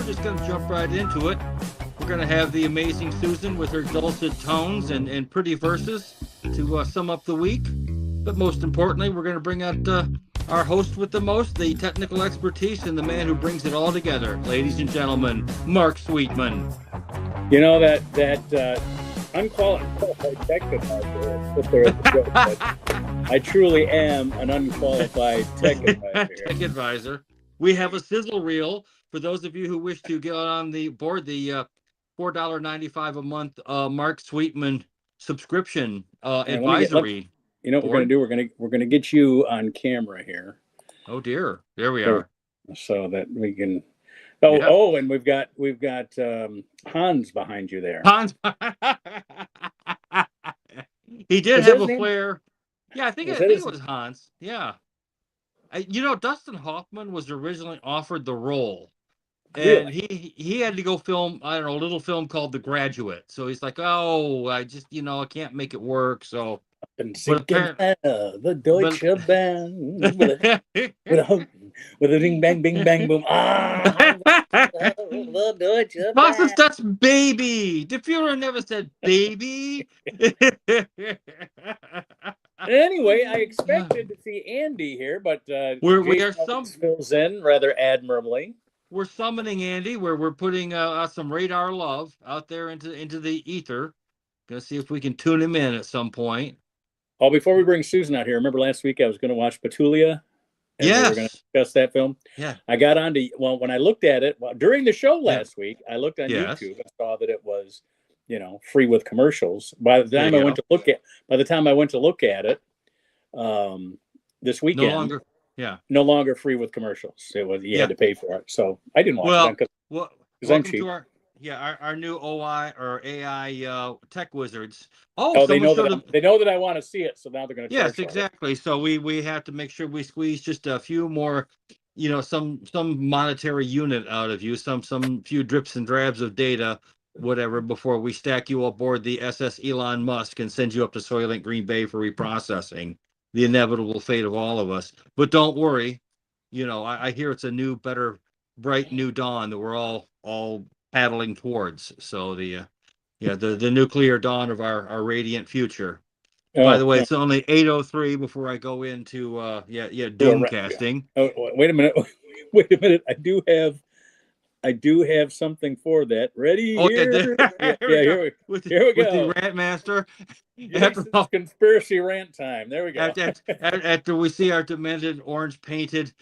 just going to jump right into it. We're going to have the amazing Susan with her dulcet tones and pretty verses to sum up the week. But most importantly, we're going to bring out our host with the most, the technical expertise, and the man who brings it all together. Ladies and gentlemen, Mark Sweetman. You know that unqualified tech advisor put there at the joke, but I truly am an unqualified tech advisor. Tech advisor. We have a sizzle reel for those of you who wish to get on the board, the $4.95 a month Mark Sweetman subscription advisory. You know what we're going to do? We're going to get you on camera here. Oh dear, there we are. So that we can. And we've got Hans behind you there. Hans. He did have a flair. Yeah, I think it was Hans. Yeah. Dustin Hoffman was originally offered the role, and he had to go film, I don't know, a little film called The Graduate. So he's like, I just, I can't make it work. So the Deutsche Bahn with a ding bang bing bang boom. The Deutsche Bahn. That's baby. The Führer never said baby. Anyway, I expected to see Andy here, but we are fills in rather admirably. We're summoning Andy. We're putting some radar love out there into the ether. Gonna see if we can tune him in at some point. Oh, before we bring Susan out here, remember last week I was going to watch Petulia? Yes. We were going to discuss that film. Yeah. I got on to, when I looked at it, during the show last week, I looked on YouTube and saw that it was, free with commercials. By the time I went to look at it, this weekend, no longer free with commercials. It was, you had to pay for it. So I didn't watch it because I'm cheap. Our new OI or AI tech wizards. They know that I want to see it, so now they're going to. Yes, exactly. So we have to make sure we squeeze just a few more, some monetary unit out of you, some few drips and drabs of data, whatever, before we stack you aboard the SS Elon Musk and send you up to Soylent Green Bay for reprocessing. The inevitable fate of all of us. But don't worry, I hear it's a new, better, bright new dawn that we're all paddling towards. So the nuclear dawn of our radiant future. By the way, it's only 8:03 before I go into doomcasting. Wait a minute. I do have something for that. Ready? Here we go. With the rant master. Conspiracy rant time. There we go. After we see our demented, orange-painted,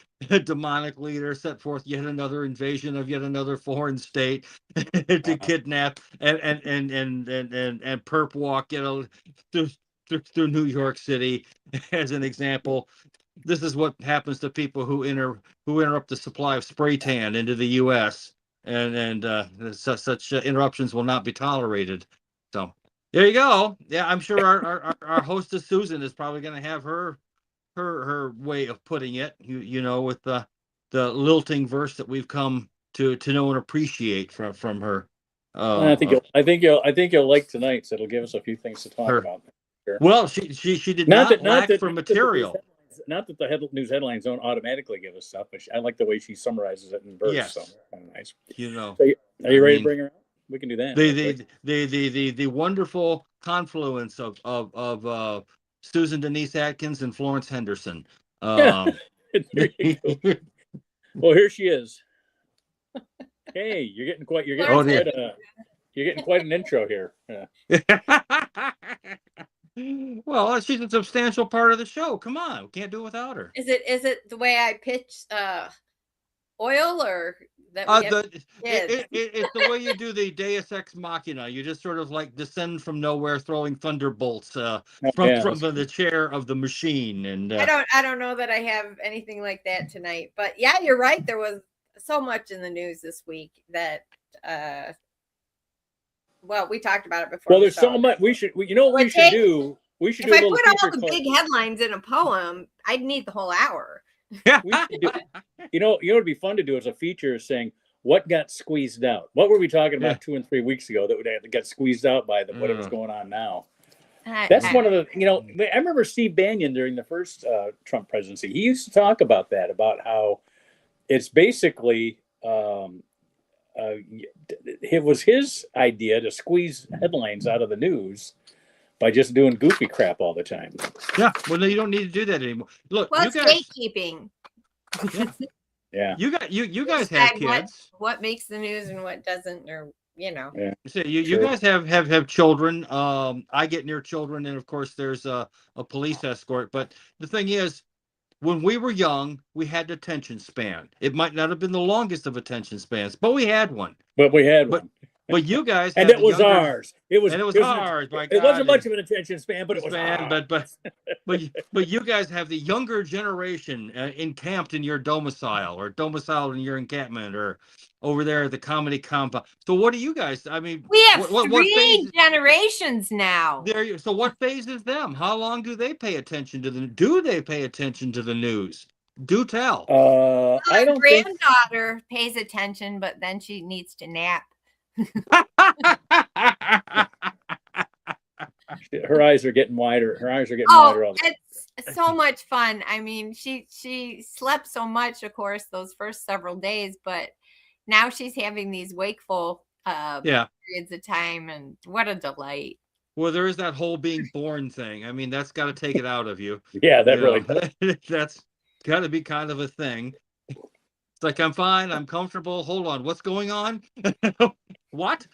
demonic leader set forth yet another invasion of yet another foreign state to kidnap and perp walk, through New York City, as an example. This is what happens to people who interrupt the supply of spray tan into the U.S. and such interruptions will not be tolerated. So there you go. Yeah, I'm sure our hostess Susan is probably going to have her way of putting it. With the lilting verse that we've come to know and appreciate from her. I think you'll like tonight. So it'll give us a few things to talk about. Sure. Well, she did not lack for material. Not that the news headlines don't automatically give us stuff, but I like the way she summarizes it in verse. Yes. So kind of nice. So are you ready to bring her out? We can do that. The wonderful confluence of Susan Denise Atkins and Florence Henderson. There you go. Well, here she is. Hey, you're getting quite an intro here. Yeah. Well, she's a substantial part of the show. Come on, we can't do it without her. Is it the way I pitch oil or that? It's the way you do the Deus Ex Machina. You just sort of like descend from nowhere, throwing thunderbolts from the chair of the machine. And I don't know that I have anything like that tonight. But yeah, you're right. There was so much in the news this week that. Well, we talked about it before. Well, there's so much. We should do. If I put all the big headlines in a poem, I'd need the whole hour. We should do. It'd be fun to do as a feature saying what got squeezed out. What were we talking about 2 and 3 weeks ago that got squeezed out by whatever's going on now? That's one of the. I remember Steve Bannon during the first Trump presidency. He used to talk about that, about how it's basically it was his idea to squeeze headlines out of the news by just doing goofy crap all the time. Yeah, well, no, you don't need to do that anymore. Look, well, you guys, gatekeeping. Yeah. You guys have kids. What makes the news and what doesn't, or Yeah. So you guys have children. I get near children, and of course there's a police escort. But the thing is, when we were young, we had attention span. It might not have been the longest of attention spans, but we had one. But we had one. But you guys, and it was ours. It was ours. My God. It wasn't much of an attention span, but it was ours. But you guys have the younger generation encamped in your domicile, or domiciled in your encampment, or over there at the comedy compound. So what do you guys? I mean, we have three generations now. So what phases them? How long do they pay attention to the? Do they pay attention to the news? Do tell. I don't. My granddaughter pays attention, but then she needs to nap. Her eyes are getting wider. Wider. It's so much fun. I mean, she slept so much, of course, those first several days, but now she's having these wakeful periods of time, and what a delight. Well, there is that whole being born thing. I mean, that's got to take it out of you. Yeah, that really does. That's got to be kind of a thing. It's like, I'm fine, I'm comfortable. Hold on, what's going on? What?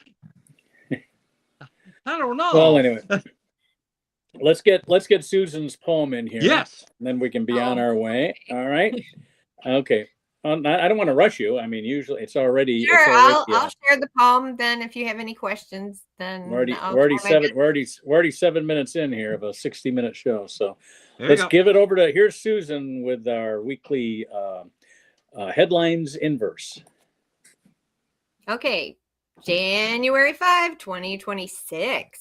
I don't know. Well, anyway, let's get Susan's poem in here. Yes. And then we can be on our way. All right. Okay. I don't want to rush you. I mean, usually it's already. Sure, I'll share the poem. Then, if you have any questions, then we're already 7 minutes in here of a 60-minute show. So let's give it over to here's Susan with our weekly headlines in verse. Okay, January 5, 2026.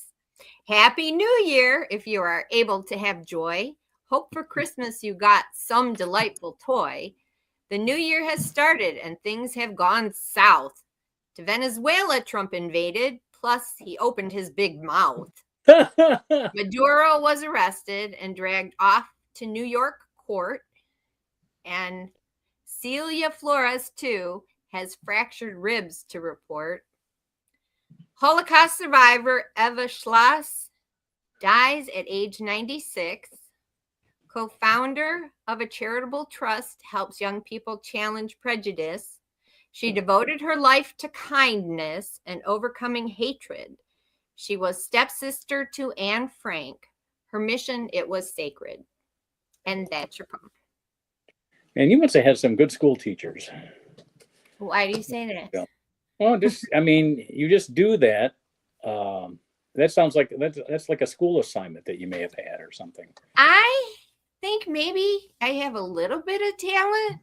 Happy New Year if you are able to have joy. Hope for Christmas you got some delightful toy. The new year has started and things have gone south. To Venezuela, Trump invaded, plus he opened his big mouth. Maduro was arrested and dragged off to New York court. And Celia Flores, too, has fractured ribs to report. Holocaust survivor Eva Schloss dies at age 96. Co-founder of a charitable trust helps young people challenge prejudice. She devoted her life to kindness and overcoming hatred. She was stepsister to Anne Frank. Her mission, it was sacred. And that's your poem. And you must have had some good school teachers. Why do you say that? Well, you just do that. That sounds like that's like a school assignment that you may have had or something. I think maybe I have a little bit of talent.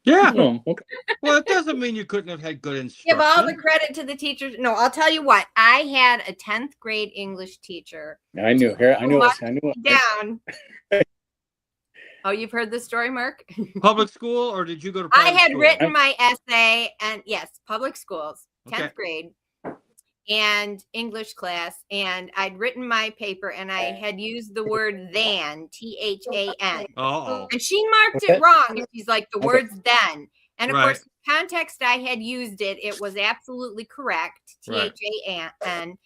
Yeah. Oh, okay. Well, it doesn't mean you couldn't have had good instruction. Give all the credit to the teachers. No, I'll tell you what. I had a 10th grade English teacher. I knew it. Down. Oh, you've heard this story, Mark? Public school, or did you go to public school? I had school? written my essay, and yes, public schools, 10th Okay. grade, and English class, and I'd written my paper, and I had used the word than, THAN. Uh-oh. And she marked it wrong. And she's like, the words then. And of Right. course, the context I had used it was absolutely correct. Right. THAN,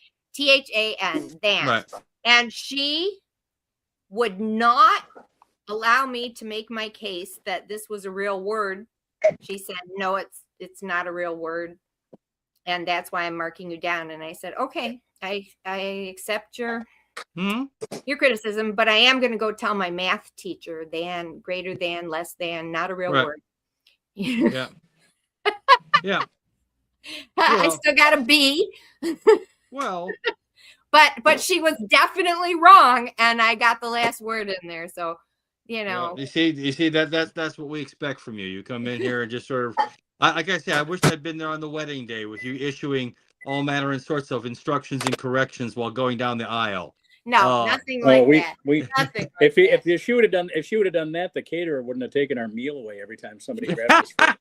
than. Right. And she would not allow me to make my case that this was a real word. She said, no, it's not a real word. And that's why I'm marking you down. And I said, okay, I accept your criticism, but I am going to go tell my math teacher than, greater than, less than, not a real word. Yeah. Yeah. I still got a B. Well, but she was definitely wrong, and I got the last word in there. So, you see that's what we expect from you. You come in here and just sort of, like I said, I wish I'd been there on the wedding day with you issuing all manner and sorts of instructions and corrections while going down the aisle. No, nothing like that. Nothing if she would have done that, the caterer wouldn't have taken our meal away every time somebody grabbed us.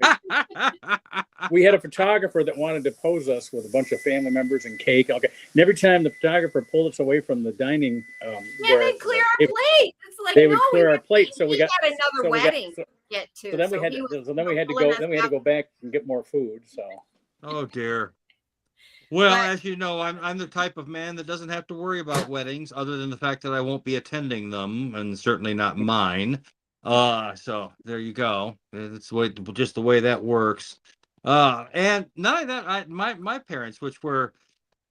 We had a photographer that wanted to pose us with a bunch of family members and cake. Okay, and every time the photographer pulled us away from the dining, they'd clear our plate. It's like, they would clear our plate, so we got another wedding. Get to. So then we had to go back and get more food. So Oh dear. Well, as you know, I'm the type of man that doesn't have to worry about weddings, other than the fact that I won't be attending them, and certainly not mine. So there you go. It's just the way that works. And not only that, my parents, which were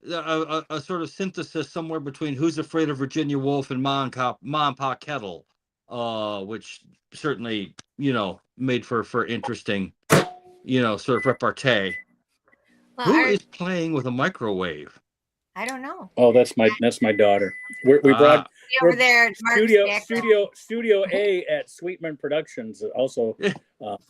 a sort of synthesis somewhere between Who's Afraid of Virginia Woolf and Ma and Pa Kettle, which certainly made for interesting sort of repartee. Well, Who is playing with a microwave? I don't know. Oh, that's my daughter. We're over there at Studio A at Sweetman Productions. Also, well,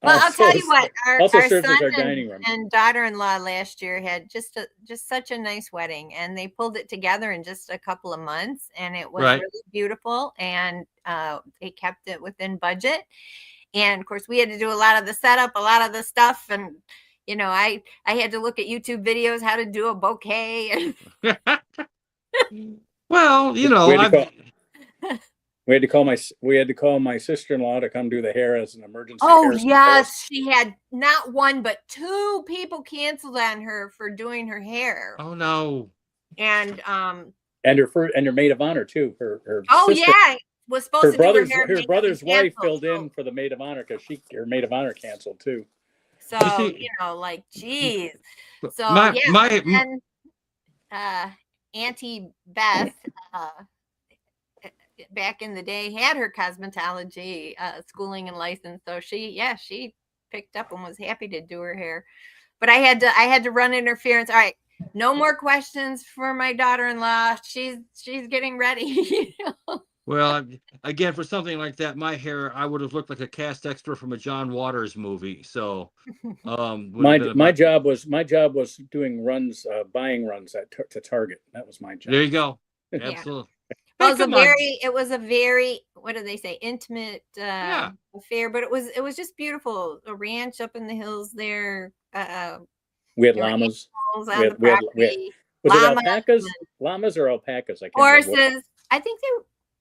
I'll tell you what. Our serves son as our dining room. and daughter-in-law last year had just such a nice wedding, and they pulled it together in just a couple of months, and it was really beautiful, and they kept it within budget. And of course, we had to do a lot of the setup, a lot of the stuff, and I had to look at YouTube videos how to do a bouquet. Well, we had to call my sister-in-law to come do the hair as an emergency. Oh yes, she had not one but two people canceled on her for doing her hair. Oh no. And her maid of honor too. Her sister, was supposed to do her hair. Her brother's wife filled in for the maid of honor because her maid of honor canceled too. So geez. So Auntie Beth back in the day had her cosmetology schooling and license, so she picked up and was happy to do her hair. But I had to run interference. All right, no more questions for my daughter-in-law. She's getting ready. Well, again, for something like that, my hair, I would have looked like a cast extra from a John Waters movie. So, my job was doing runs, buying runs to Target. That was my job. There you go. Absolutely. Well, it was a very what do they say, intimate affair, but it was just beautiful. A ranch up in the hills there. We had llamas. Was it alpacas? Llamas or alpacas? I can't horses. I think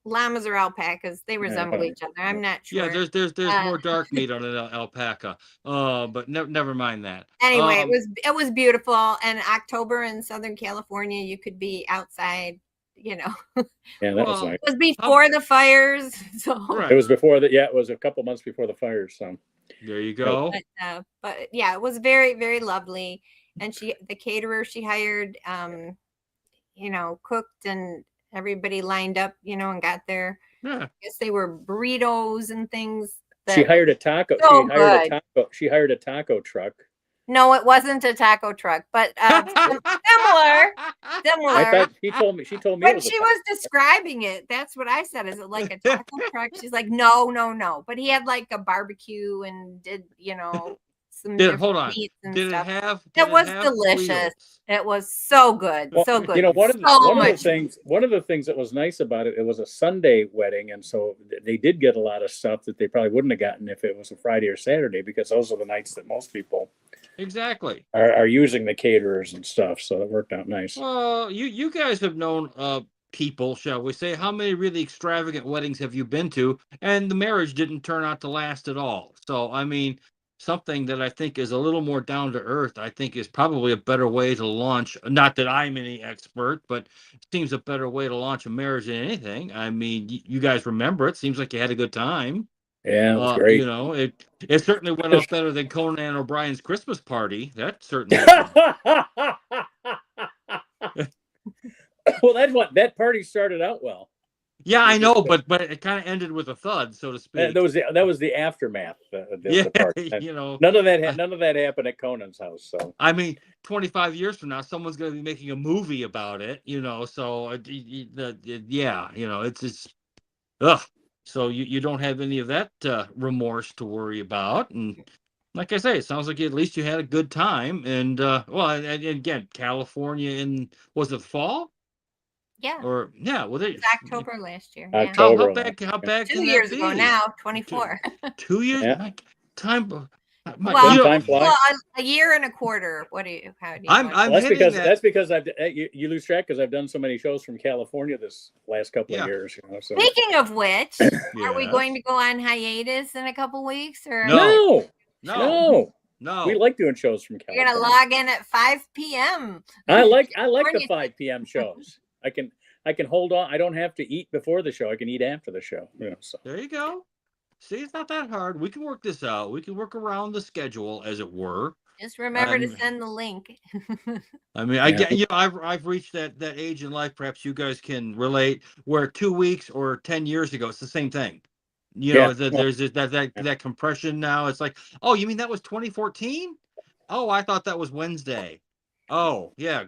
llamas or alpacas. They resemble each other. I'm not sure. Yeah, there's more dark meat on an alpaca. But never mind that. Anyway, it was beautiful. And October in Southern California, you could be outside. Yeah, that was nice. It was before the fires. So it was before that. Yeah, it was a couple months before the fires. So there you go. But yeah, it was very, very lovely. And the caterer she hired, cooked and everybody lined up, and got there. Yeah. I guess they were burritos and things. She hired a taco. She hired a taco truck. No, it wasn't a taco truck, but similar. I thought she told me. When she was describing it, that's what I said. Is it like a taco truck? She's like, no. But he had like a barbecue and did some different meats and stuff. It was delicious. Wheels? It was so good, so good. One of the things that was nice about it, it was a Sunday wedding, and so they did get a lot of stuff that they probably wouldn't have gotten if it was a Friday or Saturday, because those are the nights that most people are using the caterers and stuff. So it worked out nice. Well, you guys have known people, shall we say? How many really extravagant weddings have you been to? And the marriage didn't turn out to last at all. So I mean, something that I think is a little more down to earth, I think, is probably a better way to launch. Not that I'm any expert, but it seems a better way to launch a marriage than anything. I mean, you guys remember it. Seems like you had a good time. Yeah, it was great. It certainly went off better than Conan O'Brien's Christmas party. That certainly. Well, that party started out well. Yeah, I know, but it kind of ended with a thud, so to speak. That was the aftermath. The party. None of that happened at Conan's house. So I mean, 25 years from now, someone's going to be making a movie about it. So it's just ugh. So you don't have any of that remorse to worry about, and like I say, it sounds like at least you had a good time. And and again, California was it fall? Yeah. Well, it was October last year. October, how bad 2 years ago now, 24. 2 years? Yeah. Time. Time flies. A year and a quarter. How do you? That's because you lose track because I've done so many shows from California this last couple of years. So. Speaking of which, are we going to go on hiatus in a couple weeks or no? No. We like doing shows from California. You're gonna log in at 5 p.m. I like the 5 p.m. shows. I can hold on. I don't have to eat before the show. I can eat after the show. So. There you go. See, it's not that hard. We can work this out. We can work around the schedule, as it were. Just remember to send the link. I mean, I get, I've reached that age in life. Perhaps you guys can relate. Where 2 weeks or 10 years ago, it's the same thing. There's that compression now. It's like, oh, you mean that was 2014? Oh, I thought that was Wednesday. Oh, yeah.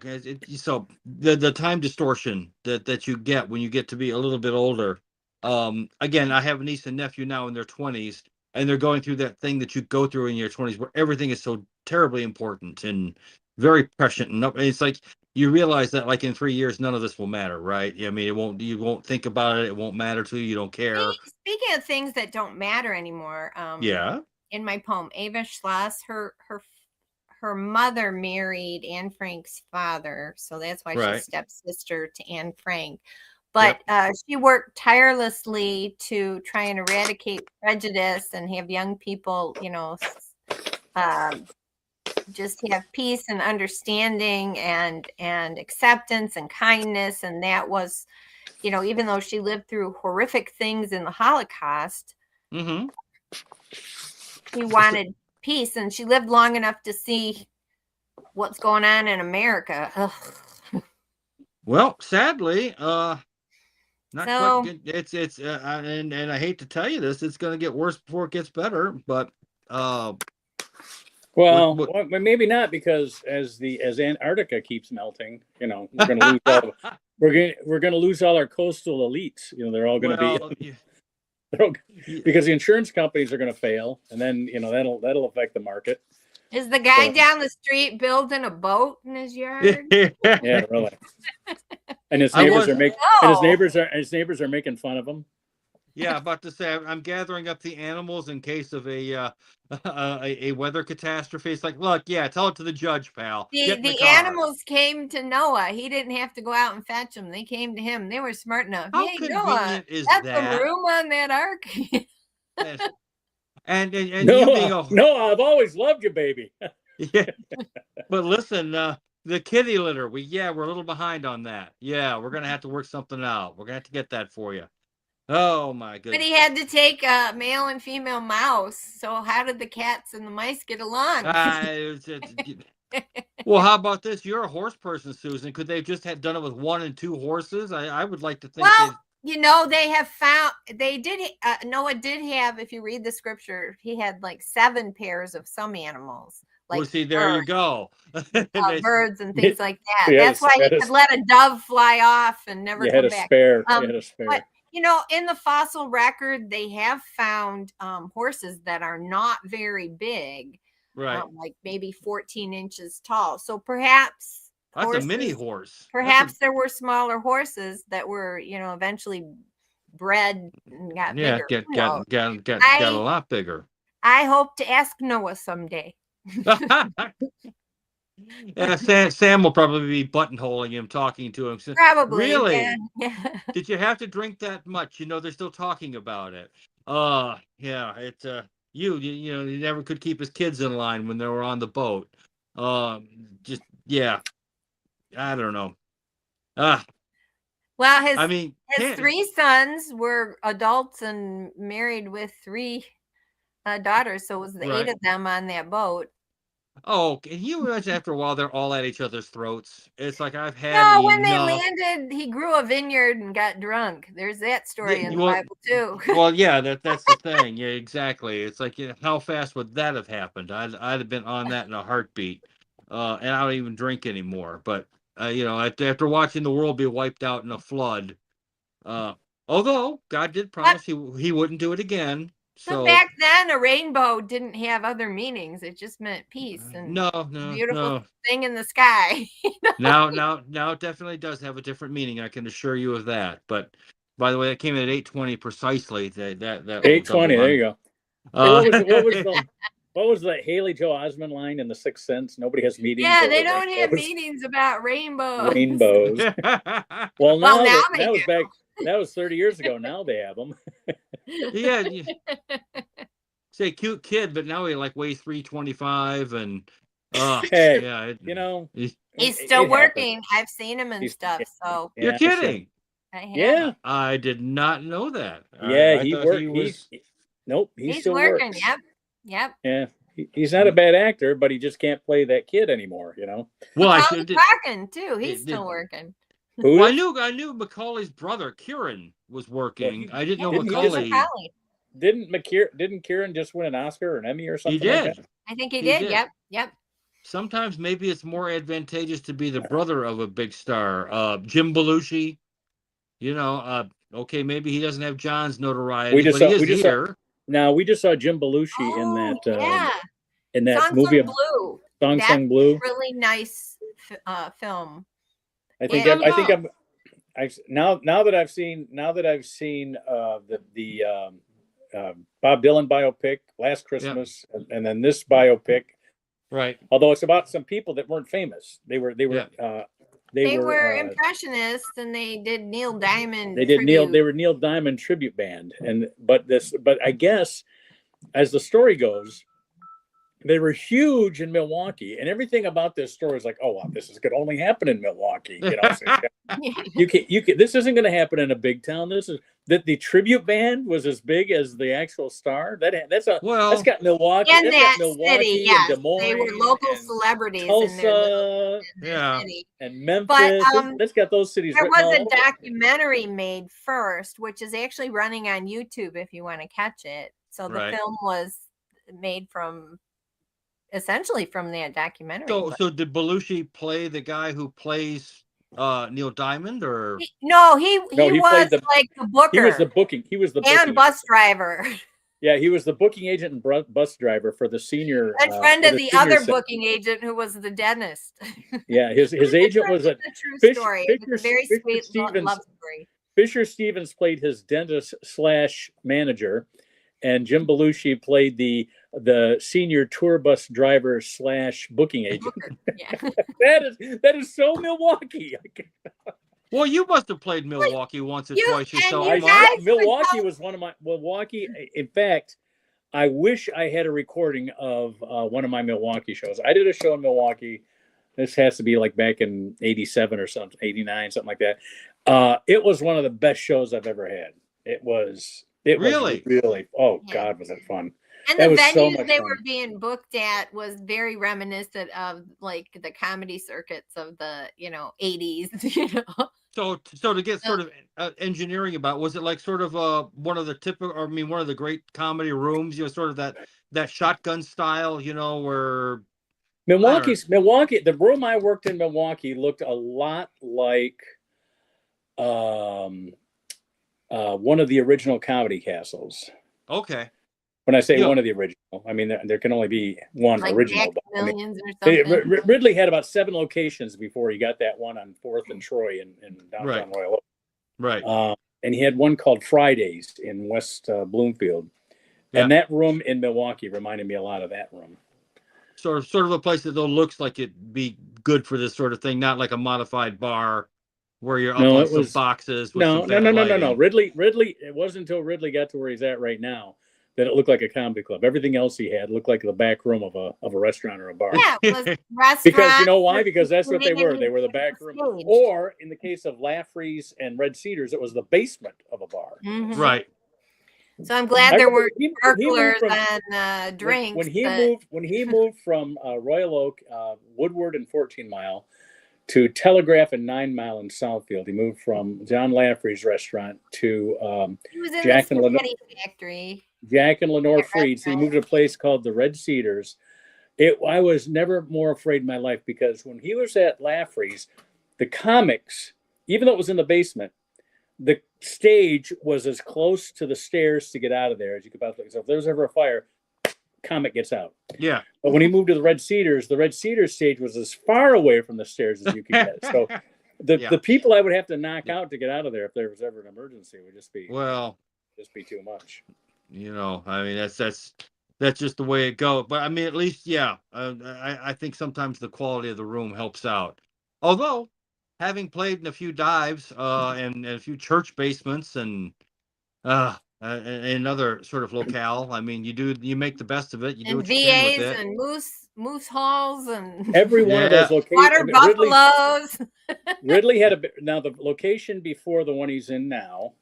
So the time distortion that you get when you get to be a little bit older. Again, I have a niece and nephew now in their 20s, and they're going through that thing that you go through in your 20s, where everything is so terribly important and very prescient. And it's like you realize that, like, in 3 years, none of this will matter, right? I mean, you won't think about it. It won't matter to you. You don't care. Speaking of things that don't matter anymore, in my poem, Ava Schloss, her mother married Anne Frank's father, so that's why she's stepsister to Anne Frank. But she worked tirelessly to try and eradicate prejudice and have young people, just have peace and understanding and acceptance and kindness. And that was, even though she lived through horrific things in the Holocaust, she wanted peace, and she lived long enough to see what's going on in America. Ugh. Well, sadly, not quite good. It's and I hate to tell you this, it's going to get worse before it gets better. But well, maybe not, because as Antarctica keeps melting, we're going to lose we're going to lose all our coastal elites. They're all going to be. Because the insurance companies are going to fail, and then that'll affect the market. Is the guy down the street building a boat in his yard? Yeah, really. And his neighbors his neighbors are making fun of him. Yeah, about to say, I'm gathering up the animals in case of a weather catastrophe. It's like, look, tell it to the judge, pal. The animals came to Noah. He didn't have to go out and fetch them. They came to him. They were smart enough. How hey, convenient Noah, is that's that? the room on that ark. and no, I've always loved you, baby. Yeah, but listen, the kitty litter. We're a little behind on that. Yeah, we're gonna have to work something out. We're gonna have to get that for you. Oh my goodness! But he had to take a male and female mouse. So how did the cats and the mice get along? Well, how about this? You're a horse person, Susan. Could they have just done it with 1 and 2 horses? I would like to think. Well, they have found. They did. Noah did have. If you read the scripture, he had like 7 pairs of some animals. Like, well, see, there you go. Birds and things like that. That's why he could let a dove fly off and never come back. You had a spare. But, in the fossil record, they have found horses that are not very big, right? Like maybe 14 inches tall. So perhaps that's a mini horse. Perhaps there were smaller horses that were, eventually bred and got bigger. Got a lot bigger. I hope to ask Noah someday. Sam will probably be buttonholing him, talking to him. Probably. Really? Yeah. Did you have to drink that much? They're still talking about it. Yeah. It's he never could keep his kids in line when they were on the boat. I don't know. Well, his 3 sons were adults and married with 3 daughters, so it was the 8 of them on that boat. Oh, can you imagine after a while they're all at each other's throats? It's like I've had. No, when they landed, he grew a vineyard and got drunk. There's that story in the Bible too. Well, yeah, that's the thing. Yeah, exactly. It's like, how fast would that have happened? I'd have been on that in a heartbeat. And I don't even drink anymore. But after watching the world be wiped out in a flood, although God did promise he wouldn't do it again. So back then, a rainbow didn't have other meanings. It just meant peace and beautiful thing in the sky. Now it definitely does have a different meaning. I can assure you of that. But by the way, that came in at 8:20 precisely. That 8:20. There you go. What was the Haley Joel Osment line in The Sixth Sense? Nobody has meetings. Yeah, they don't have meetings about rainbows. Well, now that was back. That was 30 years ago. Now they have them. Yeah. say cute kid, but now he like weighs 325 and hey, yeah, he's still working. I've seen him and stuff. So you're kidding. I have. Yeah, I did not know that. Yeah, I thought he was. Nope, he's still working. Works. Yep. Yeah, he's not a bad actor, but he just can't play that kid anymore. Well, Macaulay's working too. He's still working. Well, I knew Macaulay's brother Kieran was working. I didn't know Macaulay. Didn't Kieran just win an Oscar or an Emmy or something? He did. Like that? I think he did. Yep. Sometimes maybe it's more advantageous to be the brother of a big star. Jim Belushi. Okay, maybe he doesn't have John's notoriety, but he is here. We just saw Jim Belushi in that movie of Blue. Song Sung Blue. Really nice film. Now that I've seen the Bob Dylan biopic Last Christmas and then this biopic, right? Although it's about some people that weren't famous, they were impressionists, and they did Neil Diamond. They were Neil Diamond tribute band, but I guess as the story goes, they were huge in Milwaukee, and everything about this story is like, oh wow, this could only happen in Milwaukee. You can. This isn't going to happen in a big town. This is that the tribute band was as big as the actual star. That's got Milwaukee. In that Milwaukee city, yes, and Des Moines, they were local celebrities. Tulsa, and Memphis. That's got those cities. There was a documentary made first, which is actually running on YouTube if you want to catch it. So the film was made essentially from that documentary. So did Belushi play the guy who plays Neil Diamond, or he was like the booker. He was the booking. And bus driver. Yeah, he was the booking agent and bus driver for the senior. And friend of the other booking agent who was the dentist. Yeah, his agent was a true story. It was a very sweet love story. Fisher Stevens played his dentist / manager, and Jim Belushi played the senior tour bus driver / booking agent. That is so Milwaukee. Well, you must have played Milwaukee once or twice yourself. Milwaukee was one of my In fact, I wish I had a recording of one of my Milwaukee shows. I did a show in Milwaukee. This has to be like back in '87 or something, '89, something like that. It was one of the best shows I've ever had. It was really. Oh God, was it fun! And the venues they were being booked at was very reminiscent of like the comedy circuits of the 80s. So to get sort of engineering about, was it like sort of one of the great comedy rooms? Sort of that shotgun style, where Milwaukee. The room I worked in Milwaukee looked a lot like one of the original Comedy Castles. Okay. When I say one of the original, I mean there can only be one like original. Millions or something. Ridley had about 7 locations before he got that one on 4th and Troy in downtown Royal Oak. Right. And he had one called Fridays in West Bloomfield, and that room in Milwaukee reminded me a lot of that room. Sort of a place that though looks like it'd be good for this sort of thing, not like a modified bar where you're up on some boxes. No. Ridley. It wasn't until Ridley got to where he's at right now that it looked like a comedy club. Everything else he had looked like the back room of a restaurant or a bar. Yeah, it was restaurant. Because you know why? Because that's what they were. They were the back room. Or in the case of Laffrey's and Red Cedars, it was the basement of a bar. Mm-hmm. Right. So I'm glad there were sparklers and drinks. When he moved from Royal Oak, Woodward and 14 Mile to Telegraph and 9 Mile in Southfield, he moved from John Laffrey's restaurant to Jack and Lenore Factory. Jack and Lenore Freed's. He moved to a place called the Red Cedars. I was never more afraid in my life because when he was at Laffrey's, the comics, even though it was in the basement, the stage was as close to the stairs to get out of there as you could possibly. So if there was ever a fire, comic gets out. Yeah. But when he moved to the Red Cedars stage was as far away from the stairs as you could get. So the people I would have to knock out to get out of there if there was ever an emergency would just be too much. I mean that's just the way it goes. But I mean, at least I think sometimes the quality of the room helps out. Although having played in a few dives and a few church basements and another sort of locale. I mean, you make the best of it. You do And what you can with VAs it. and moose halls and Every one of those locations. water buffaloes. Ridley had now the location before the one he's in now,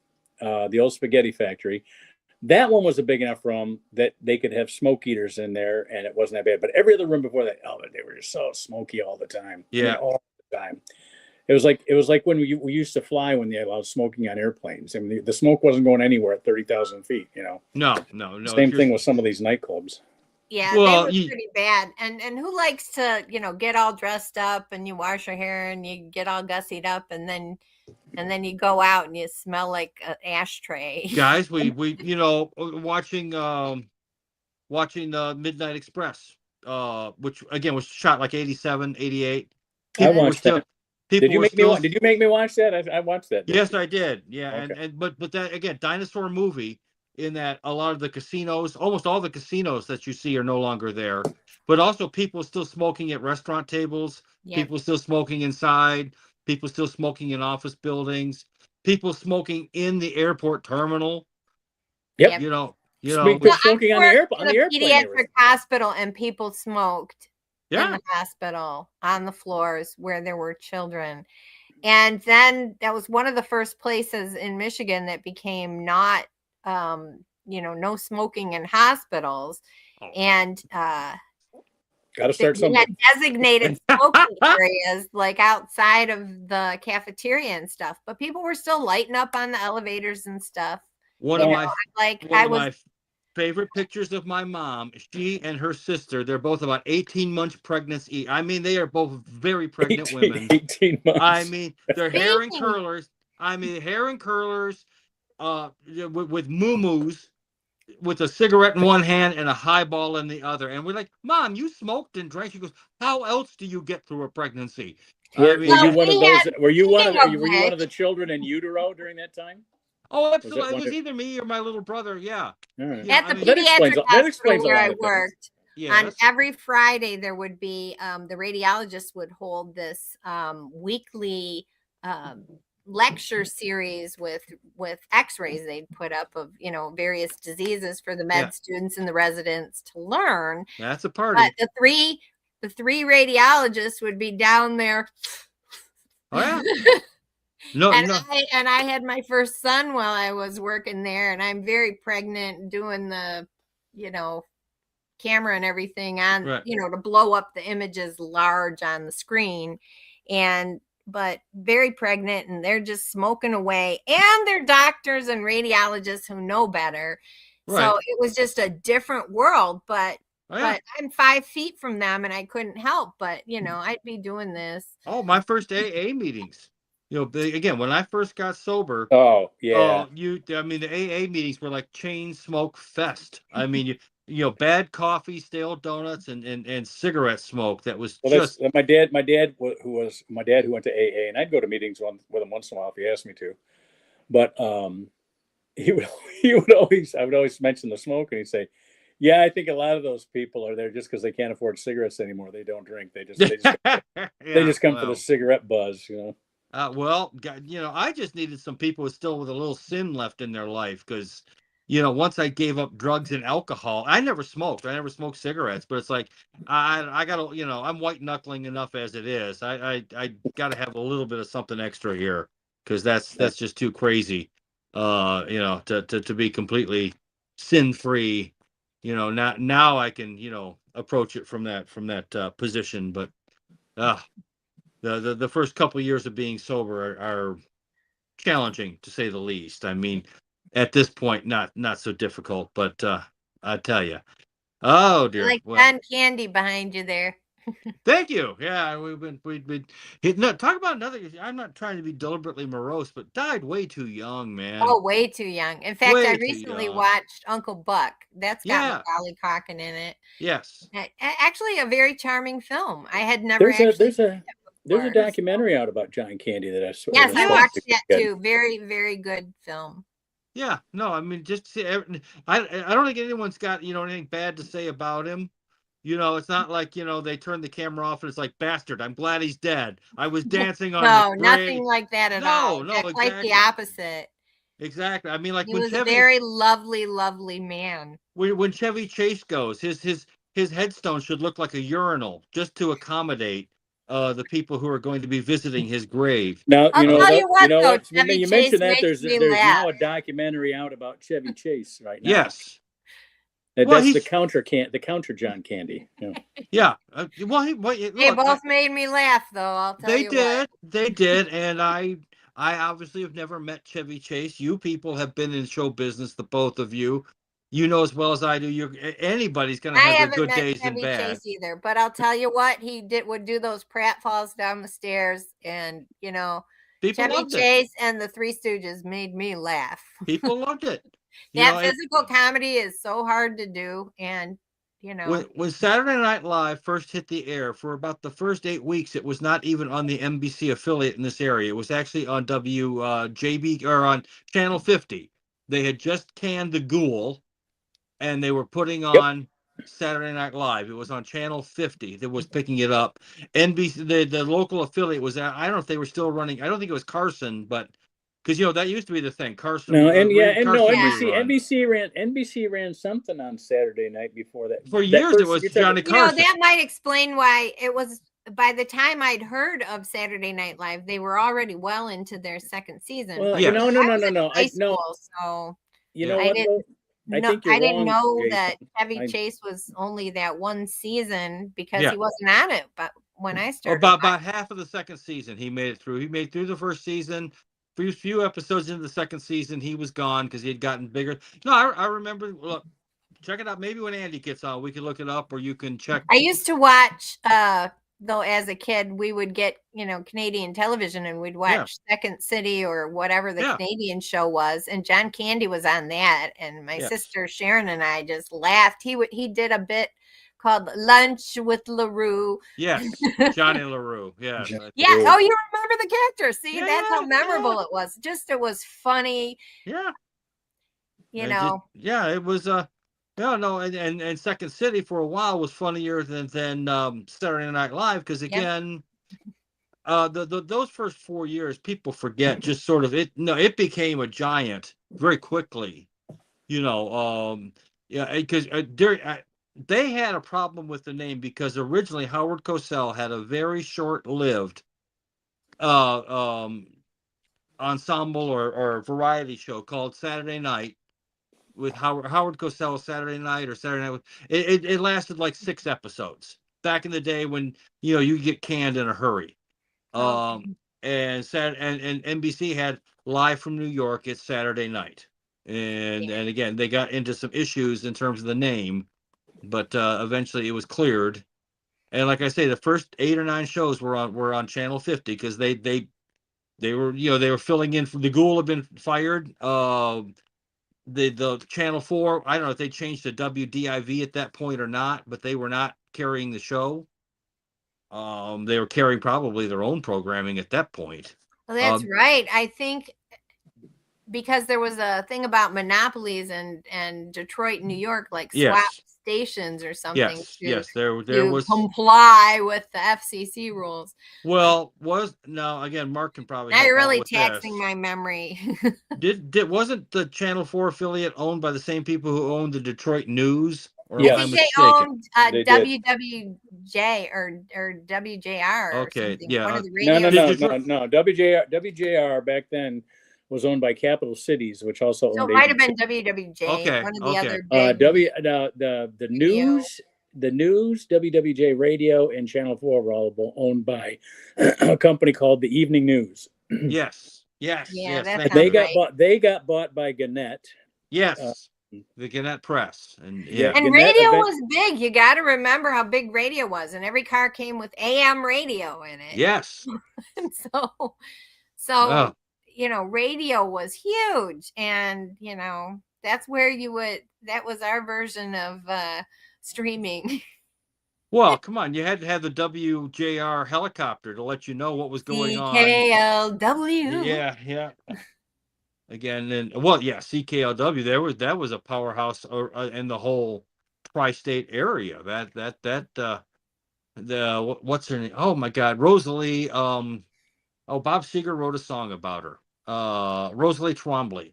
the old spaghetti factory. That one was a big enough room that they could have smoke eaters in there, and it wasn't that bad. But every other room before that, they were just so smoky all the time. Yeah, I mean, all the time. It was like when we used to fly when they allowed smoking on airplanes. I mean, the smoke wasn't going anywhere at 30,000 feet. No. Same thing with some of these nightclubs. Yeah, well, they were pretty bad. And who likes to get all dressed up and you wash your hair and you get all gussied up and then you go out and you smell like an ashtray. Guys, we watching Midnight Express, which again was shot like 87, 88. I watched that. Did you make me watch that? I watched that. Yes, I did. Yeah, okay. but that again, dinosaur movie, in that a lot of the casinos, almost all the casinos that you see are no longer there, but also people still smoking at restaurant tables, people still smoking inside, people still smoking in office buildings, people smoking in the airport terminal. Yep. Smoking on the pediatric hospital, and people smoked in the hospital on the floors where there were children. And then that was one of the first places in Michigan that became not no smoking in hospitals. And got to start somewhere. Designated smoking areas like outside of the cafeteria and stuff, but people were still lighting up on the elevators and stuff. One of my favorite pictures of my mom, she and her sister, they're both about 18 months pregnant. I mean, they are both very pregnant women. 18 months. I mean, their hair and curlers. With moo-moos, with a cigarette in one hand and a highball in the other. And we're like, Mom, you smoked and drank. She goes, how else do you get through a pregnancy? Were you one of the children in utero during that time? Oh, absolutely. It was either me or my little brother. Yeah. Right. At the pediatric hospital where I worked, on every Friday there would be the radiologist would hold this weekly lecture series with x-rays they'd put up of various diseases for the med students and the residents to learn. That's a party. But the three radiologists would be down there. Oh yeah. I had my first son while I was working there, and I'm very pregnant, doing the camera and everything on to blow up the images large on the screen, but very pregnant, and they're just smoking away, and they're doctors and radiologists who know better. So it was just a different world, but I'm 5 feet from them and I couldn't help but I'd be doing this. My first AA meetings, again, when I first got sober. Oh yeah. The AA meetings were like chain smoke fest. I mean, bad coffee, stale donuts, and cigarette smoke. That was just my dad who went to AA, and I'd go to meetings with him once in a while if he asked me to. But I would always mention the smoke, and he'd say, "Yeah, I think a lot of those people are there just because they can't afford cigarettes anymore. They don't drink. They just come for the cigarette buzz, I just needed some people with a little sin left in their life, because once I gave up drugs and alcohol, I never smoked. I never smoked cigarettes, but it's like I gotta, I'm white knuckling enough as it is. I gotta have a little bit of something extra here, because that's just too crazy. To be completely sin free. Now I can approach it from that position, but the first couple of years of being sober are challenging, to say the least. I mean, at this point, not so difficult, but I tell you, oh dear. Like John Candy behind you there. Thank you. Yeah, we've been talk about another. I'm not trying to be deliberately morose, but died way too young, man. Oh, way too young. In fact, I recently watched Uncle Buck. That's got Macaulay Culkin in it. Yes. Actually, a very charming film. I had never There's a documentary out about John Candy that I saw. Yes, I watched that too. Very, very good film. Yeah, no, I mean, I don't think anyone's got anything bad to say about him. It's not like they turn the camera off and it's like, bastard, I'm glad he's dead. I was dancing on. No, nothing like that at all. No, quite the opposite. exactly. I mean, like He when was a Chevy, very lovely, lovely man. when Chevy Chase goes, his headstone should look like a urinal just to accommodate the people who are going to be visiting his grave. Now I'll tell you what, though, Chevy You Chase mentioned that makes me there's laugh. now a documentary out about Chevy Chase right now. Yes. That's the counter John Candy. Yeah. They both made me laugh, though. I'll tell you what. They did, and I obviously have never met Chevy Chase. You people have been in show business, the both of you. You know as well as I do. Anybody's going to have their good days and bad. Chevy Chase either, but I'll tell you what, he would do those pratfalls down the stairs, and people Chevy Chase and the Three Stooges made me laugh. People loved it. That physical comedy is so hard to do, and when Saturday Night Live first hit the air, for about the first 8 weeks, it was not even on the NBC affiliate in this area. It was actually on WJB or on Channel 50. They had just canned the Ghoul, and they were putting on Saturday Night Live. It was on Channel 50 that was picking it up. NBC, the local affiliate was, I don't know if they were still running. I don't think it was Carson, but because that used to be the thing. Carson. NBC ran something on Saturday night before that. For years, it was Johnny Carson. That might explain why it was. By the time I'd heard of Saturday Night Live, they were already well into their second season. Well, yes. No. So you know what? I didn't know that Chevy Chase was only that one season because he wasn't on it. But when I started, about half of the second season, he made it through. He made through the first season. Few episodes into the second season, he was gone because he had gotten bigger. No, I remember. Look, check it out. Maybe when Andy gets on, we can look it up, or you can check. I used to watch. Though as a kid, we would get Canadian television, and we'd watch Second City or whatever the Canadian show was, and John Candy was on that, and my sister Sharon and I just laughed. He did a bit called Lunch with LaRue. Yes, Johnny LaRue. Yeah. Yeah. Oh, you remember the character? See, that's how memorable it was. It was funny. Yeah. Yeah, it was. And Second City for a while was funnier than Saturday Night Live because again, those first 4 years people forget. Just sort of it. No, it became a giant very quickly. Because they had a problem with the name because originally Howard Cosell had a very short-lived ensemble or variety show called Saturday Night with Howard Cosell, Saturday Night or Saturday Night. It lasted like 6 episodes back in the day when you get canned in a hurry. And NBC had Live from New York. It's Saturday Night, and again they got into some issues in terms of the name. But eventually it was cleared, and like I say, the first 8 or 9 shows were on Channel 50 because they were they were filling in. The Ghoul had been fired. The Channel 4, I don't know if they changed to WDIV at that point or not, but they were not carrying the show. They were carrying probably their own programming at that point. Well, that's right. I think because there was a thing about monopolies and Detroit and New York, like swap stations or something. There was comply with the FCC rules. Well, again, Mark can probably. Now you're really taxing my memory. Wasn't the Channel 4 affiliate owned by the same people who owned the Detroit News? I think they owned WWJ or WJR. Okay, or one of the radio no. WJR back then was owned by Capital Cities, which also owned. So it might have been WWJ. One of the other big the news, WWJ Radio, and Channel 4 were all owned by a company called the Evening News. Yes. Yeah, they got bought by Gannett. Yes. The Gannett Press. And radio was big. You got to remember how big radio was, and every car came with AM radio in it. Yes. And so radio was huge, and that's where that was our version of streaming. Well, come on, you had to have the WJR helicopter to let you know what was going on. CKLW. Yeah. Again, CKLW. That was a powerhouse in the whole tri-state area. What's her name? Oh my God, Rosalie. Bob Seger wrote a song about her. Rosalie Twombly.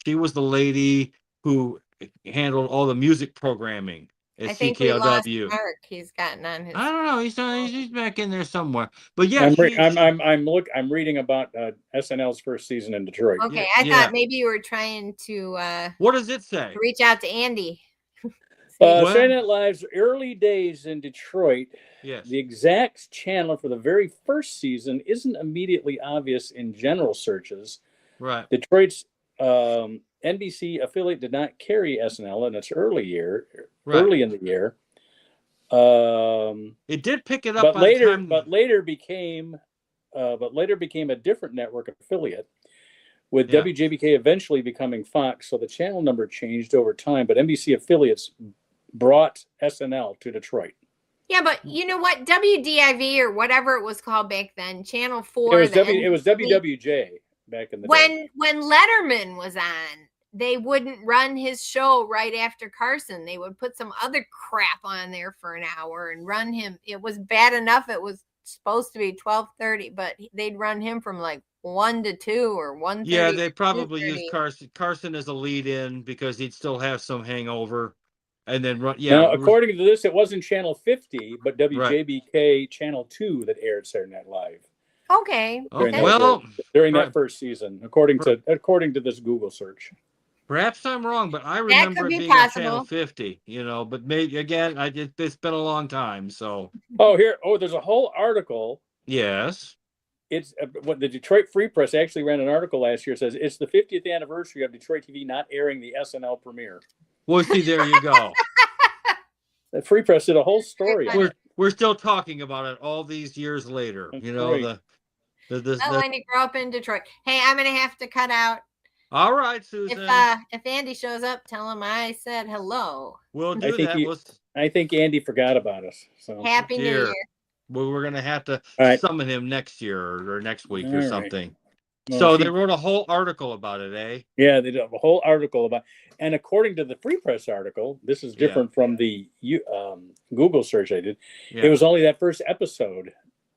She was the lady who handled all the music programming at I think we lost CKLW. Mark. He's gotten on his. I don't know. He's back in there somewhere. But yeah, I'm reading about SNL's first season in Detroit. Okay, I thought maybe you were trying to. What does it say? To reach out to Andy. Saturday Night Live's early days in Detroit. Yes. The exact channel for the very first season isn't immediately obvious in general searches. Right. Detroit's NBC affiliate did not carry SNL in its early in the year. It did pick it up, but later became a different network affiliate, with WJBK eventually becoming Fox. So the channel number changed over time, but NBC affiliates brought SNL to Detroit. Yeah, but you know what? WDIV or whatever it was called back then, Channel 4. It was WWJ back in the day. When Letterman was on, they wouldn't run his show right after Carson. They would put some other crap on there for an hour and run him. It was bad enough. It was supposed to be 12:30, but they'd run him from like 1 to 2 or 1:30. Yeah, they probably used Carson as a lead-in because he'd still have some hangover. And then run. Yeah. Now, according to this, it wasn't Channel 50, but WJBK Channel 2 that aired Saturday Night Live. Okay. During that first season, according to this Google search. Perhaps I'm wrong, but I remember it being on Channel 50. But maybe again, it's been a long time. So. There's a whole article. Yes. It's what the Detroit Free Press actually ran an article last year. Says it's the 50th anniversary of Detroit TV not airing the SNL premiere. Well, see, there you go. The Free Press did a whole story. We're still talking about it all these years later. That's when you grow up in Detroit. Hey, I'm gonna have to cut out. All right, Susan. If Andy shows up, tell him I said hello. We'll do that. I think Andy forgot about us. So Happy New Year. Well, we're gonna have to summon him next year or next week or something. Well, so they wrote a whole article about it, eh? Yeah, they did a whole article about. And according to the Free Press article, this is different from the Google search I did. Yeah. It was only that first episode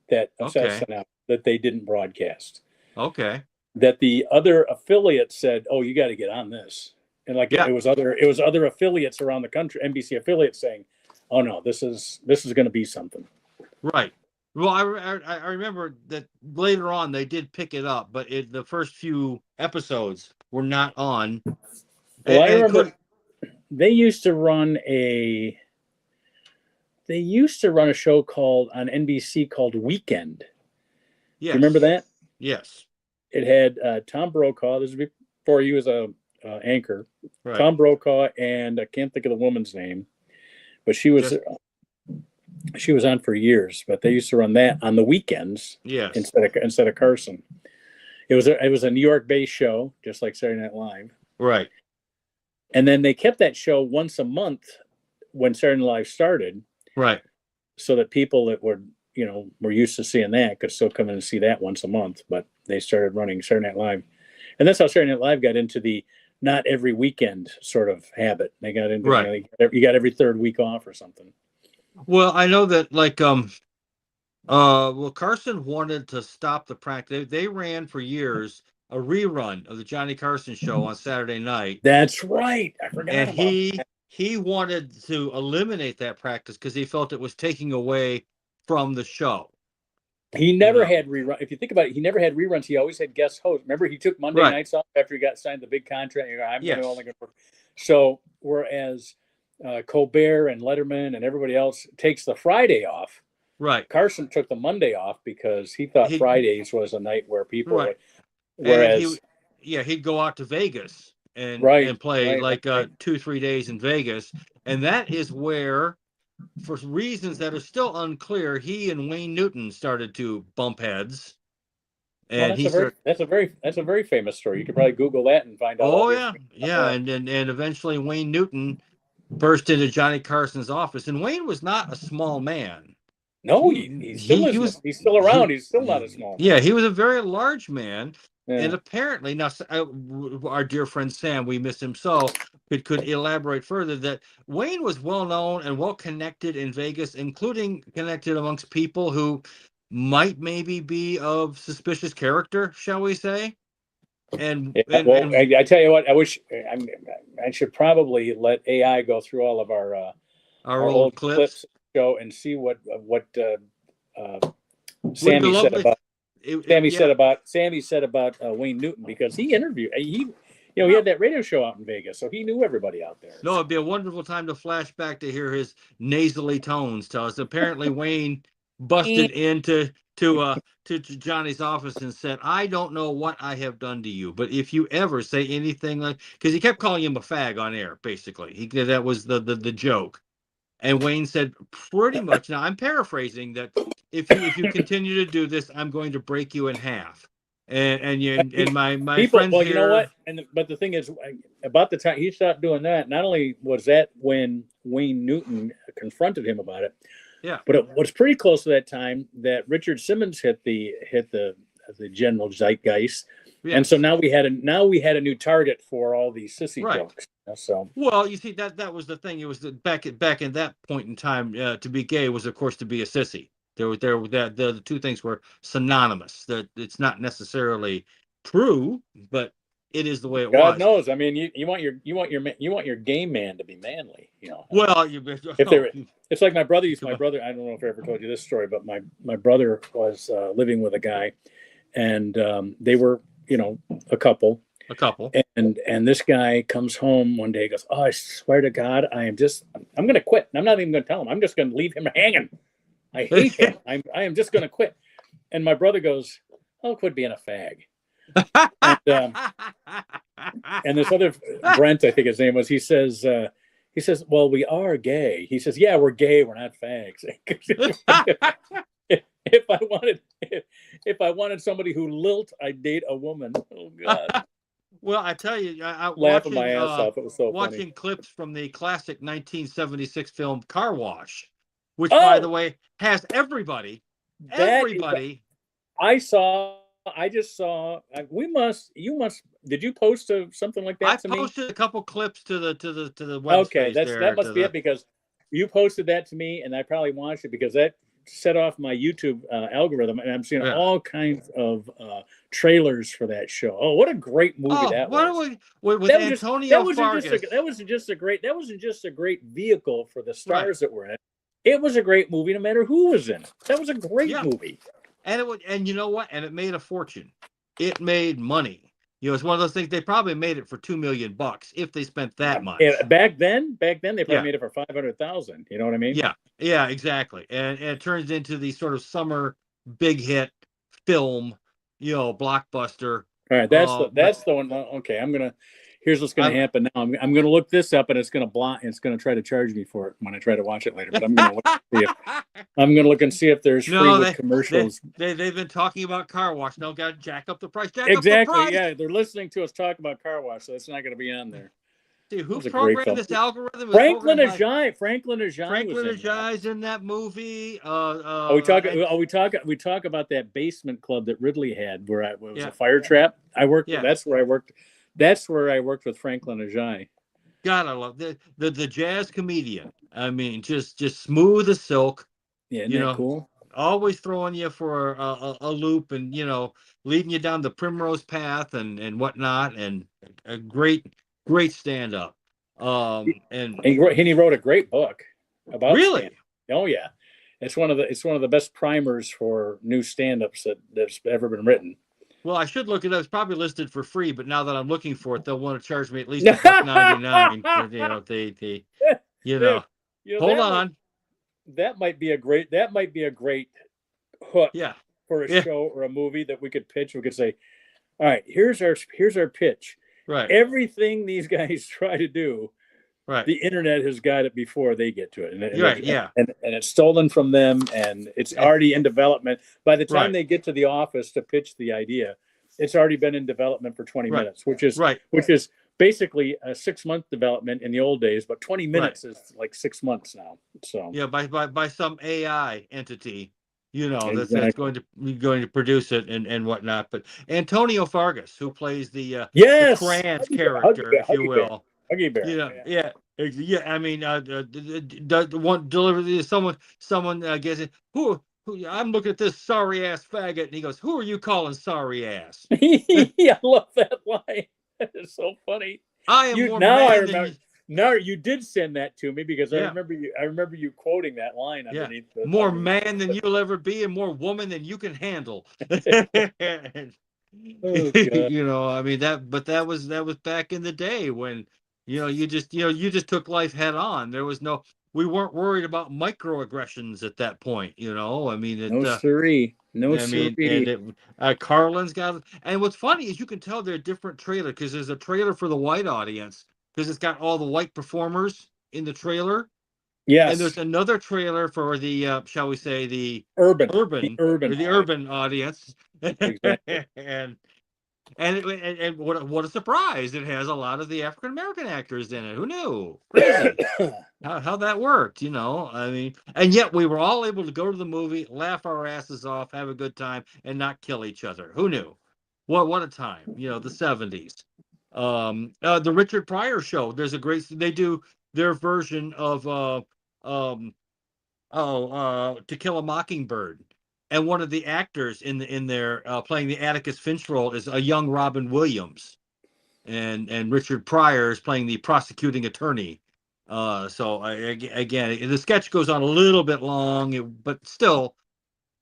that that they didn't broadcast. Okay. That the other affiliates said, "Oh, you got to get on this," and it was other affiliates around the country, NBC affiliates saying, "Oh no, this is going to be something." Right. Well, I remember that later on they did pick it up, but the first few episodes were not on. Well, I remember they used to run a show on NBC called Weekend. Yes. You remember that? Yes. It had Tom Brokaw. This was before he was a anchor. Right. Tom Brokaw and I can't think of the woman's name, but she was on for years. But they used to run that on the weekends. Yes. Instead of Carson. It was a New York-based show, just like Saturday Night Live. Right. And then they kept that show once a month when Saturday Night Live started. Right. So that people that were used to seeing that could still come in and see that once a month. But they started running Saturday Night Live. And that's how Saturday Night Live got into the not every weekend sort of habit. They got into you got every third week off or something. Well, I know that Carson wanted to stop the practice. They ran for years a rerun of the Johnny Carson show on Saturday night. That's right. I forgot. And he wanted to eliminate that practice because he felt it was taking away from the show. He never had reruns. If you think about it, he never had reruns. He always had guest hosts. Remember, he took Monday nights off after he got signed the big contract. I'm only going to work. So whereas Colbert and Letterman and everybody else takes the Friday off, right? Carson took the Monday off because he thought Fridays was a night where people would. Whereas, he'd go out to Vegas and play 2-3 days in Vegas, and that is where, for reasons that are still unclear, he and Wayne Newton started to bump heads. And that's a very famous story. You could probably Google that and find out. Oh and eventually Wayne Newton burst into Johnny Carson's office, and Wayne was not a small man. No, he's still around. He's still not a small man. Yeah, he was a very large man. Yeah. And apparently, now our dear friend Sam, we miss him so, could elaborate further that Wayne was well known and well connected in Vegas, including connected amongst people who might maybe be of suspicious character, shall we say? I tell you what, I wish I should probably let AI go through all of our old clips show and see what Sammy said about Sammy said about Wayne Newton, because he interviewed he had that radio show out in Vegas, so he knew everybody out there. No, it'd be a wonderful time to flash back to hear his nasally tones tell us. Apparently, Wayne busted into Johnny's office and said, "I don't know what I have done to you, but if you ever say anything like," because he kept calling him a fag on air, basically. That was the joke. And Wayne said pretty much, now I'm paraphrasing, that if you continue to do this, I'm going to break you in half. And my people, friends well, here, you know what? But the thing is, about the time he stopped doing that, not only was that when Wayne Newton confronted him about it, but it was pretty close to that time that Richard Simmons hit the general zeitgeist, and so now we had a new target for all these sissy jokes. So well, you see, that was the thing. It was back in that point in time, to be gay was, of course, to be a sissy. The two things were synonymous. That it's not necessarily true, but it is the way it was. God knows. I mean, you want your gay man to be manly. Well, it's like my brother. I don't know if I ever told you this story, but my brother was living with a guy, and they were a couple. And this guy comes home one day, goes, "Oh, I swear to God, I'm going to quit. I'm not even going to tell him. I'm just going to leave him hanging. I hate him. I am just going to quit." And my brother goes, "Oh, quit being a fag." And this other Brent, I think his name was, he says, "Well, we are gay." He says, "Yeah, we're gay. We're not fags." If I wanted somebody who lilt, I'd date a woman. Oh God. Well, I tell you, laughing my ass off. It was so watching funny. clips from the classic 1976 film Car Wash, which, by the way, has everybody. I just saw. You must. Did you post something like that to me? I posted a couple clips to the website. Okay, that must be it, because you posted that to me, and I probably watched it, because that set off my YouTube algorithm, and I'm seeing all kinds of trailers for that show. Oh, what a great movie that was! With Antonio Fargas. That wasn't just a great vehicle for the stars that were in it. It was a great movie, no matter who was in it. That was a great movie. And you know what? And it made a fortune. It made money. It's one of those things. They probably made it for $2 million if they spent that much. Back then they probably made it for $500,000. You know what I mean? Yeah, exactly. And it turns into the sort of summer big hit film, blockbuster. All right, that's the one. Okay, here's what's going to happen now. I'm going to look this up, and it's going to try to charge me for it when I try to watch it later. But I'm going to look and see if there's free with commercials. They've been talking about Car Wash. No, got to jack up the price. Exactly. Yeah, they're listening to us talk about Car Wash, so it's not going to be on there. See, who programmed this algorithm? Franklin Ajaye. Franklin Ajaye's in that movie. We talk about that basement club that Ridley had, where it was a fire trap. I worked. Yeah. That's where I worked. That's where I worked with Franklin Ajaye. God, I love the jazz comedian. I mean, just smooth as silk. Yeah, isn't that cool? Always throwing you for a loop, and leading you down the primrose path and whatnot, and a great stand-up. And he wrote a great book about really. Stand-up. Oh yeah, it's one of the best primers for new stand-ups that's ever been written. Well, I should look it up. It's probably listed for free, but now that I'm looking for it, they'll want to charge me at least $1.99. Hold on. That might be a great hook for a show or a movie that we could pitch. We could say, all right, here's our pitch. Right. Everything these guys try to do, the internet has got it before they get to it. And it's stolen from them, and it's already in development. By the time they get to the office to pitch the idea, it's already been in development for 20 minutes, which is basically a 6-month development in the old days, but 20 minutes is like 6 months now. So by some AI entity, that's going to produce it and whatnot. But Antonio Fargas, who plays the Kranz character, if you will. Huggy Bear. I mean, the one delivered someone guessing I'm looking at this sorry ass faggot, and he goes, "Who are you calling sorry ass?" I love that line. That is so funny. I am more now I man remember. than you. Now you did send that to me because Yeah. I remember you quoting that line underneath. More man than you'll ever be, and more woman than you can handle. Oh, God. You know, I mean but that was back in the day when, you just took life head on. There was we weren't worried about microaggressions at that point. I mean, No siree. No I mean, siree. and Carlin's got, and what's funny is you can tell they're different trailer, because there's a trailer for the white audience, because it's got all the white performers in the trailer. Yes. And there's another trailer for the, shall we say, the urban urban audience. Exactly. and what a surprise! It has a lot of the African American actors in it. Who knew? Crazy how that worked. I mean, and yet we were all able to go to the movie, laugh our asses off, have a good time, and not kill each other. Who knew? What a time! The 70s. The Richard Pryor show. There's a great. They do their version of To Kill a Mockingbird, and one of the actors in there playing the Atticus Finch role is a young Robin Williams, and Richard Pryor is playing the prosecuting attorney. So again, the sketch goes on a little bit long, but still,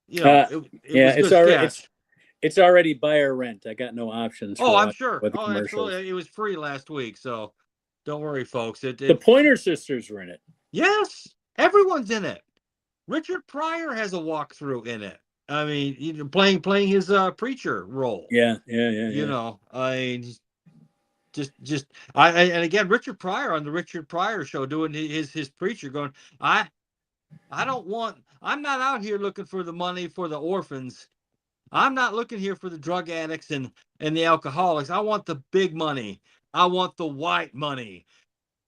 it was a good sketch. It's already buyer rent. I got no options. I'm sure. Oh, absolutely. It was free last week, so don't worry, folks. The Pointer Sisters were in it. Yes, everyone's in it. Richard Pryor has a walkthrough in it. I mean, playing his preacher role. Yeah. I just and again, Richard Pryor on the Richard Pryor show doing his preacher, going, I'm not out here looking for the money for the orphans. I'm not looking here for the drug addicts and the alcoholics. I want the big money. I want the white money.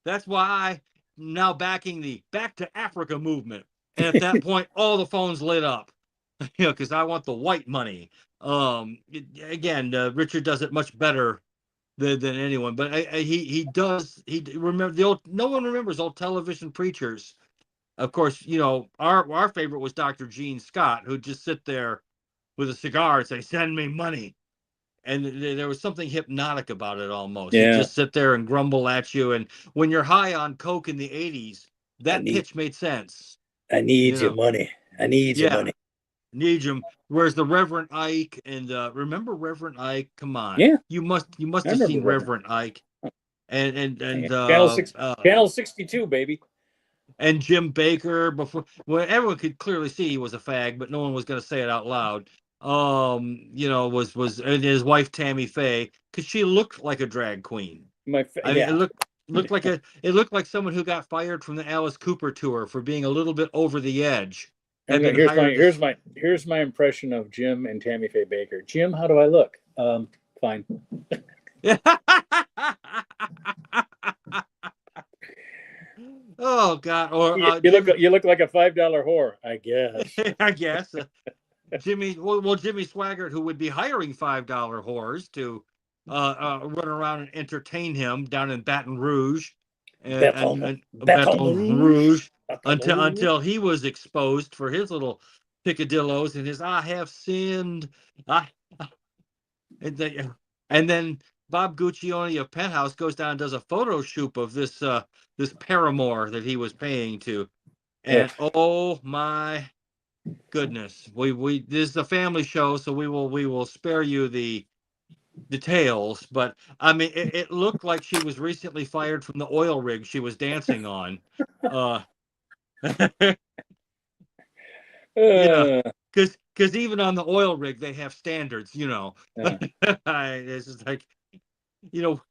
That's why I'm now backing the Back to Africa movement. And at that point, all the phones lit up, because I want the white money. Again, Richard does it much better than anyone, but he does. He remember the old. No one remembers old television preachers. Of course, our favorite was Dr. Gene Scott, who'd just sit there with a cigar and say, "Send me money." And there was something hypnotic about it almost. Yeah. You just sit there and grumble at you. And when you're high on Coke in the 80s, that pitch made sense. I need your money. I need your money. Need you. Whereas the Reverend Ike and remember Reverend Ike? Come on. Yeah. You must have seen Reverend Ike. And Channel 62, baby. And Jim Baker, before, well, everyone could clearly see he was a fag, but no one was going to say it out loud. Was and his wife Tammy Faye, because she looked like a drag queen. It looked like someone who got fired from the Alice Cooper tour for being a little bit over the edge. Here's my impression of Jim and Tammy Faye Baker. Jim, how do I look? Fine. Oh God! Or you look like a $5 whore, I guess. I guess. Jimmy Swaggart, who would be hiring $5 whores to run around and entertain him down in Baton Rouge, Baton Rouge, until he was exposed for his little picadillos and his "I have sinned," and then Bob Guccione of Penthouse goes down and does a photo shoot of this paramour that he was paying to, and oh my goodness, we this is a family show, so we will spare you the details, but I mean it looked like she was recently fired from the oil rig she was dancing on. Because even on the oil rig they have standards, It's just like, it's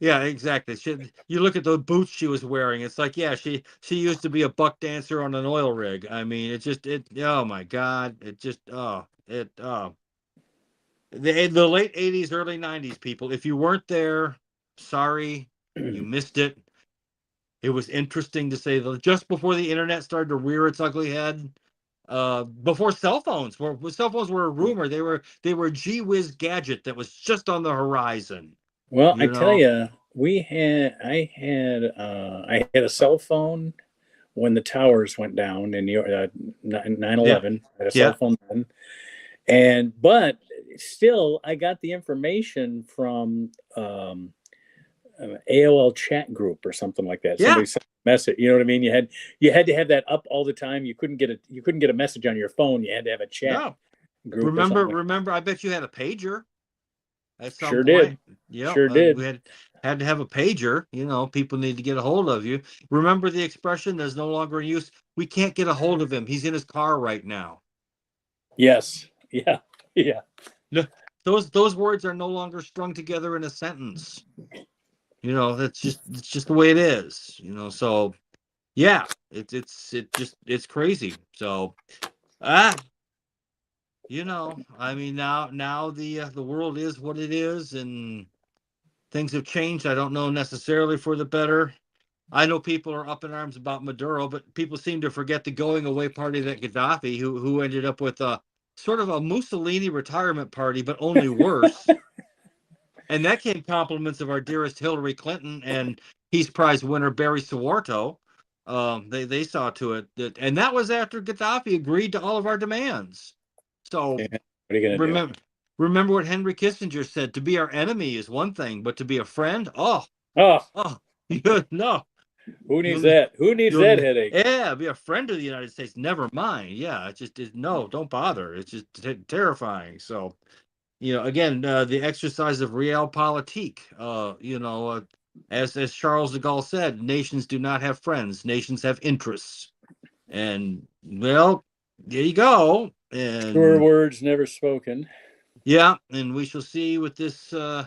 yeah, exactly. You look at the boots she was wearing. It's like, yeah, she used to be a buck dancer on an oil rig. I mean, oh my God, the late 80s, early 90s, people. If you weren't there, sorry, you missed it. It was interesting to say that just before the internet started to rear its ugly head. Before cell phones were a rumor. They were a gee whiz gadget that was just on the horizon. Well, I tell you, I had a cell phone when the towers went down in 9/11. I had a cell phone then, but still, I got the information from AOL chat group or something like that. Somebody sent a message. You know what I mean? You had to have that up all the time. You couldn't get a message on your phone. You had to have a chat group. Remember, I bet you had a pager at some sure point. Did. Yeah, sure did. We had to have a pager. You know, people need to get a hold of you. Remember the expression that's no longer in use? We can't get a hold of him. He's in his car right now. Yes. Yeah. Yeah. No, those words are no longer strung together in a sentence. You know, it's just the way it is. You know, so yeah, it's crazy. So you know, I mean, now the world is what it is, and things have changed. I don't know necessarily for the better. I know people are up in arms about Maduro, but people seem to forget the going away party that Gaddafi, who ended up with a sort of a Mussolini retirement party, but only worse. And that came compliments of our dearest Hillary Clinton and Peace Prize winner Barry Sowarto. They saw to it that, and that was after Gaddafi agreed to all of our demands. So what are you gonna do? Remember what Henry Kissinger said: to be our enemy is one thing, but to be a friend, no. Who needs that? Who needs that headache? Yeah, be a friend of the United States. Never mind. Yeah, it just is no. Don't bother. It's just terrifying. So, you know, again, the exercise of realpolitik. You know, as Charles de Gaulle said, nations do not have friends. Nations have interests. And well, there you go. And truer words never spoken. Yeah, and we shall see with this. I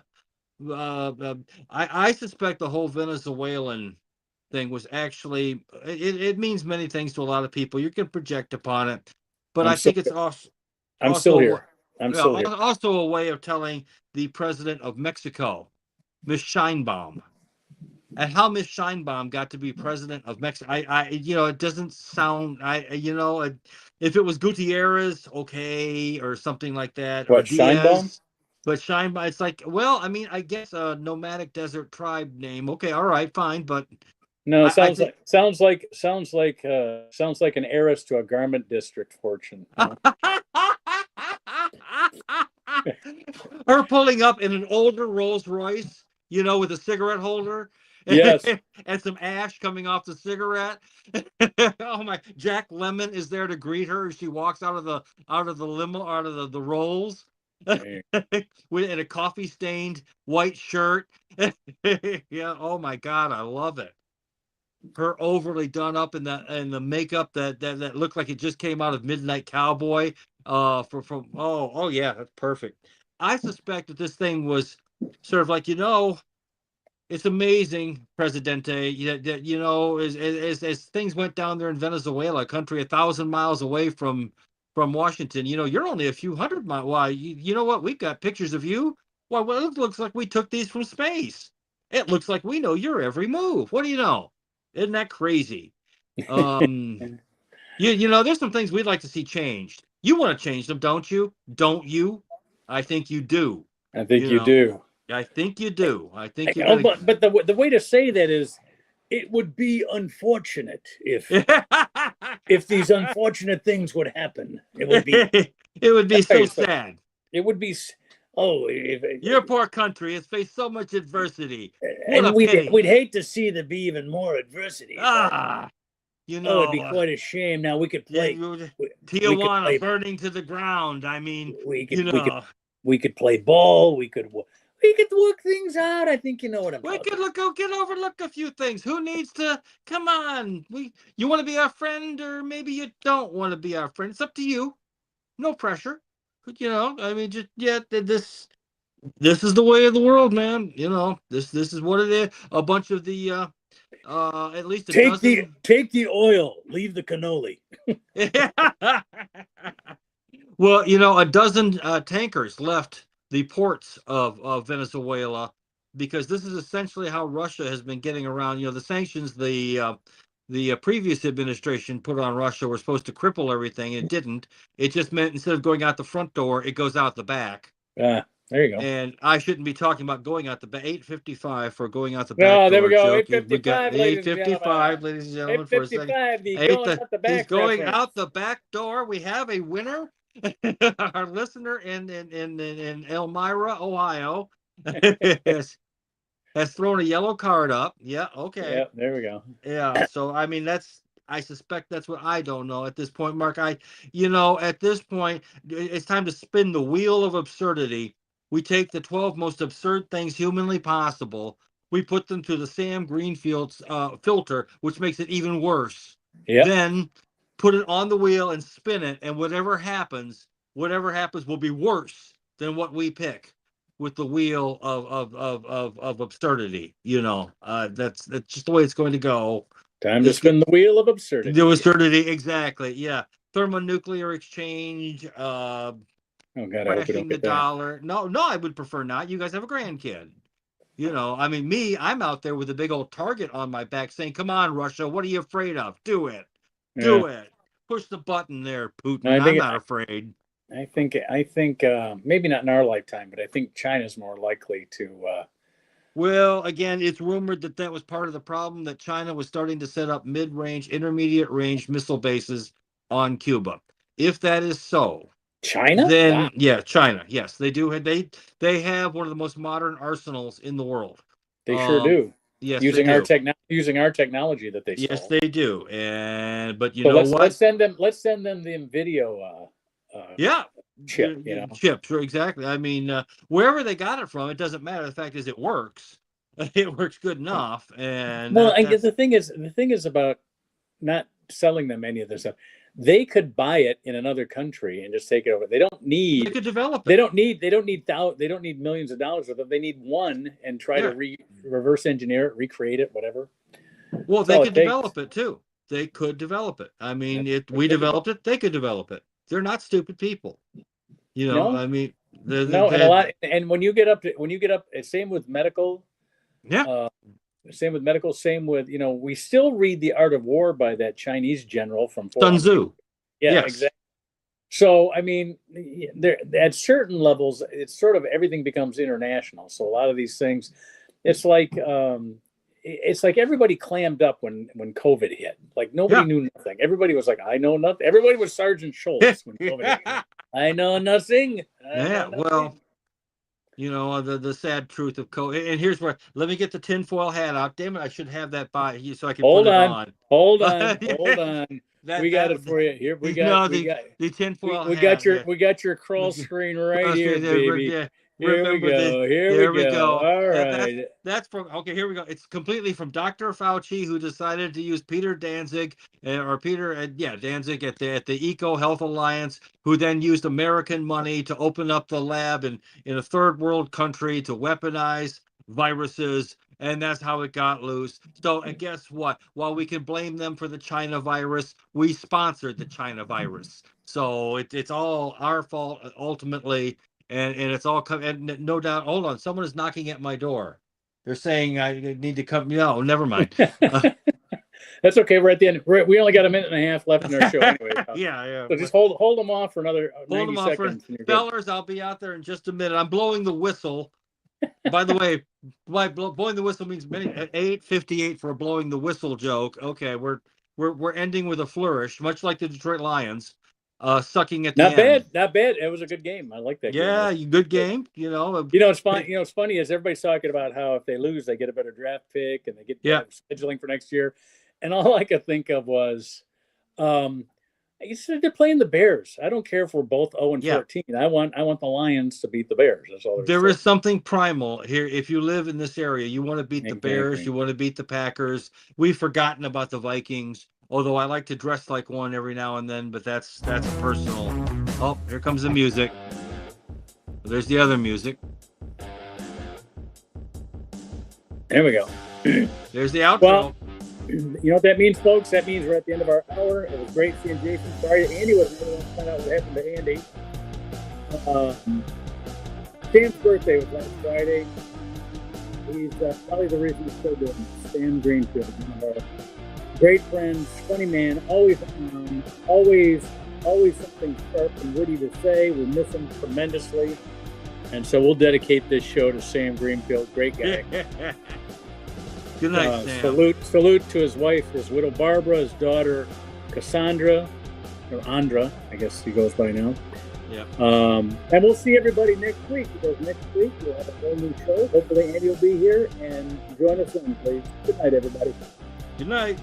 suspect the whole Venezuelan thing was actually it means many things to a lot of people. You can project upon it, but I think it's also I'm still here. Also a way of telling the president of Mexico, Miss Scheinbaum, and how Miss Scheinbaum got to be president of Mexico. You know, it doesn't sound. If it was Gutierrez, okay, or something like that, or Diaz. Scheinbaum? But Scheinbaum, it's like, well, I mean, I guess a nomadic desert tribe name. Okay, all right, fine, but no, sounds like an heiress to a garment district fortune. Her pulling up in an older Rolls Royce, you know, with a cigarette holder. Yes. And some ash coming off the cigarette. Oh my! Jack Lemmon is there to greet her as she walks out of the limo, out of the Rolls. With in a coffee stained white shirt. Yeah, oh my God, I love it. Her overly done up in the makeup that looked like it just came out of Midnight Cowboy. Oh yeah, that's perfect. I suspect that this thing was sort of like, you know, it's amazing, Presidente. You know, as things went down there in Venezuela, a country 1,000 miles away from Washington, you know, you're only a few hundred miles. Why, you know what? We've got pictures of you. Well, it looks like we took these from space. It looks like we know your every move. What do you know? Isn't that crazy? You know, there's some things we'd like to see changed. You want to change them, don't you? Don't you? I think you do. I think you do. I think you do. I think you. But the way to say that is, it would be unfortunate if these unfortunate things would happen. It would be so sad. It would be. Your poor country has faced so much adversity. And we'd hate to see there be even more adversity. You know, it'd be quite a shame. Now we could play Tijuana burning to the ground. I mean, we could play ball. We could work things out. I think you know what I'm talking about. We could overlook a few things. Who needs to? Come on. You want to be our friend, or maybe you don't want to be our friend. It's up to you. No pressure. You know, I mean, this is the way of the world, man. You know, this is what it is. A bunch of the at least take the oil, leave the cannoli. Well, you know, a dozen tankers left the ports of Venezuela, because this is essentially how Russia has been getting around. You know, the sanctions the previous administration put on Russia were supposed to cripple everything. It didn't. It just meant instead of going out the front door, it goes out the back. There you go. And I shouldn't be talking about going out the back. 8:55 for going out the back No, door. there we go. Joke. 8:55, We got ladies and 8:55, ladies and gentlemen. For a second, 8:55. He's going out the back door. We have a winner. Our listener in Elmira, Ohio, has thrown a yellow card up. Yeah. Okay. Yeah. There we go. Yeah. So I mean, I suspect that's what I don't know at this point, Mark. At this point, it's time to spin the wheel of absurdity. We take the 12 most absurd things humanly possible. We put them through the Sam Greenfield's filter, which makes it even worse. Yep. Then put it on the wheel and spin it, and whatever happens will be worse than what we pick with the wheel of absurdity. That's just the way it's going to go. Time to spin the wheel of absurdity. The absurdity, exactly. Yeah, thermonuclear exchange. Oh God, I hope we don't get the dollar. No, I would prefer not. You guys have a grandkid. I mean, I'm out there with a big old target on my back saying, "Come on, Russia, what are you afraid of? Do it. Do it. Push the button there, Putin." I'm not afraid. I think maybe not in our lifetime, but I think China's more likely to. Well, again, it's rumored that was part of the problem, that China was starting to set up mid-range, intermediate-range missile bases on Cuba. If that is so, China? Then wow. Yeah, China. Yes, they do. They have one of the most modern arsenals in the world. They sure do. Yes, using our technology that they stole. Yes, they do. But what? Let's send them the video. Chip. Chip. Sure, exactly. I mean, wherever they got it from, it doesn't matter. The fact is, it works. It works good enough. And the thing is about not selling them any of this stuff. They could buy it in another country and just take it over. They could develop it. They don't need millions of dollars of it. They need one and try to reverse engineer it, recreate it, whatever. Well, they could develop it too. They could develop it. I mean, if we developed it, they could develop it. They're not stupid people. I mean, and a lot. And when you get up, same with medical. Yeah. Same with medical. Same with we still read The Art of War by that Chinese general from Sun Tzu. Yeah, yes. Exactly. So I mean, there at certain levels, it's sort of everything becomes international. So a lot of these things, it's like everybody clammed up when COVID hit. Like nobody knew nothing. Everybody was like, I know nothing. Everybody was Sergeant Schultz when COVID hit. I know nothing. Well, the sad truth of COVID. And here's where, let me get the tinfoil hat out. Damn it, I should have that by you so I can put it on. Hold on. We got it for you. Here we got the tinfoil hat. We got your crawl screen right here, baby. Yeah. Here we go. All right. That's from, okay, here we go. It's completely from Dr. Fauci, who decided to use Peter Danzig, Danzig at the Eco Health Alliance, who then used American money to open up the lab in a third world country to weaponize viruses. And that's how it got loose. So, and guess what? While we can blame them for the China virus, we sponsored the China virus. So it's all our fault ultimately. And it's all come, and no doubt. Hold on, someone is knocking at my door. They're saying I need to come. No, never mind. That's okay. We're at the end. We only got a minute and a half left in our show anyway. Yeah. So just hold them off for another 90 seconds. Fellers, I'll be out there in just a minute. I'm blowing the whistle. By the way, blowing the whistle means 8:58 for a blowing the whistle joke. Okay, we're ending with a flourish, much like the Detroit Lions. Sucking at the end. Not bad. It was a good game. I like that game. Yeah, good game. It's fun. It's funny is everybody's talking about how if they lose, they get a better draft pick and they get better scheduling for next year. And all I could think of was, you said they're playing the Bears. I don't care if we're both 0-14. I want the Lions to beat the Bears. That's all there is something primal here. If you live in this area, you want to beat the Bears. You want to beat the Packers. We've forgotten about the Vikings. Although I like to dress like one every now and then, but that's personal. Oh, here comes the music. There's the other music. There we go. There's the outro. Well, you know what that means, folks? That means we're at the end of our hour. It was great seeing Jason. Sorry, Andy wasn't able to find out what happened to Andy. Stan's birthday was last Friday. He's probably the reason he's still doing it. Stan Greenfield, one of our great friends, funny man, always always something sharp and witty to say. We miss him tremendously. And so we'll dedicate this show to Sam Greenfield. Great guy. Good night, Sam. Salute to his wife, his widow Barbara, his daughter Cassandra, or Andra, I guess he goes by now. Yeah. And we'll see everybody next week, because next week we'll have a whole new show. Hopefully Andy will be here, and join us then, please. Good night, everybody. Good night.